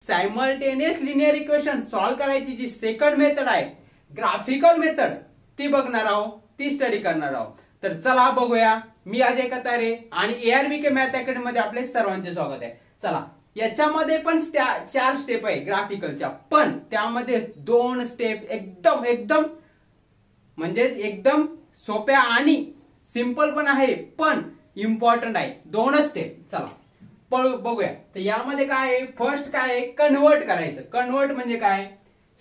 Simultaneous linear equation solve करायची जी second method आहे graphical method ती बघणार आहोत, ती स्टडी करणार आहोत। तर चला बघूया। मी अजय कतारे आणि ARBK मॅथ अकॅडमी मध्ये आपले सर्वांचे स्वागत आहे। चला, याच्यामध्ये पण 4 स्टेप आहे ग्राफिकलच्या, पण त्यामध्ये 2 स्टेप एकदम म्हणजे एकदम सोप्या आणि सिंपल पण आहे, पण इम्पॉर्टंट आहे। 2 स्टेप चला बघूया। तर यामध्ये काय आहे, फर्स्ट काय आहे, कन्वर्ट करायचं। कन्वर्ट म्हणजे काय,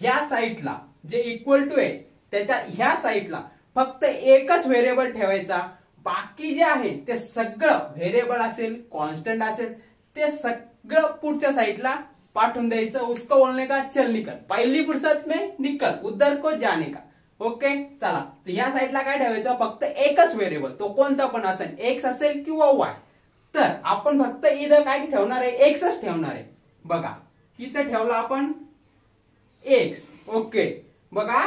ह्या साईडला जे इक्वल टू आहे त्याच्या ह्या साईडला फक्त एकच व्हेरिएबल ठेवायचा, बाकी जे आहे ते सगळं व्हेरिएबल असेल, कॉन्स्टंट असेल, ते सगळं पुढच्या साईडला पाठवून द्यायचं। उसको बोलने का चल निकल, पहली फुर्सत में निकल, उधर को जाने का। ओके चला, तर या साईडला काय ठेवायचं, फक्त एकच व्हेरिएबल, तो कोणता पण असेल, एक्स असेल किंवा वाय। तर आपण फक्त इथं काय ठेवणार आहे, एक्सच ठेवणार आहे। बघा इथं ठेवला आपण एक्स, ओके बघा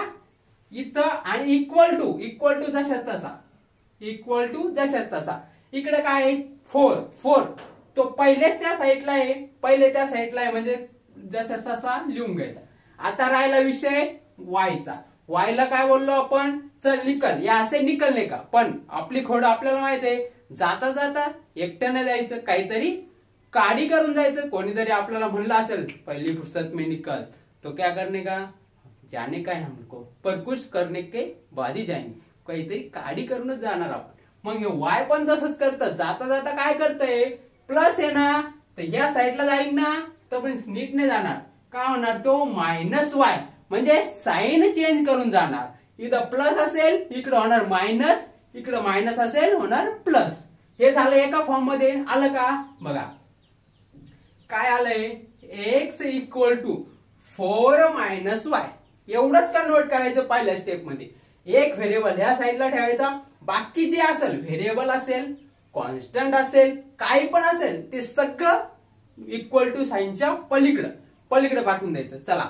इथं, आणि इक्वल टू जशाच तसा, इक्वल टू जशाच तसा। इकडे काय आहे, 4 तो पहिलेच त्या साईडला आहे, पहिले त्या साईडला आहे, म्हणजे जशाच तसा लिहून घ्यायचा। आता राहिला विषय वायचा। वायला काय बोललो आपण, चल निकल, या असे निकलने का, पण आपली खोड आपल्याला माहित आहे, जाता जाता एकट्याने जायचं, काहीतरी काडी करून जायचं। कोणीतरी आपल्याला म्हणलं असेल पहली फुर्सत में निकल, तो क्या करने का, जाने का है हमको, पर कुछ करने के बाद ही जाएंगे, काहीतरी काडी करूनच जाणार आपण। मग हे वाय पण तसंच करतं, जाता जाता काय करतंय, प्लस आहे ना, तर या साईडला जाईल ना, तर पण नीट नाही जाणार, काय होणार, तो -y, म्हणजे साइन चेंज करून जाणार। इथं प्लस असेल इकडे होणार मायनस, इकडे मायनस असेल होणार प्लस। हे झालं एका फॉर्म मध्ये आलं का, बघा काय आलंय, x इक्वल टू 4 - y, एवढंच कन्वर्ट करायचं पहिल्या स्टेप मध्ये। एक व्हेरिएबल ह्या साईडला ठेवायचा, बाकी जे असेल व्हेरिएबल असेल, कॉन्स्टंट असेल, काही पण असेल, ते सगळं इक्वल टू साइनच्या पलीकडे पाठवून द्यायचं। चला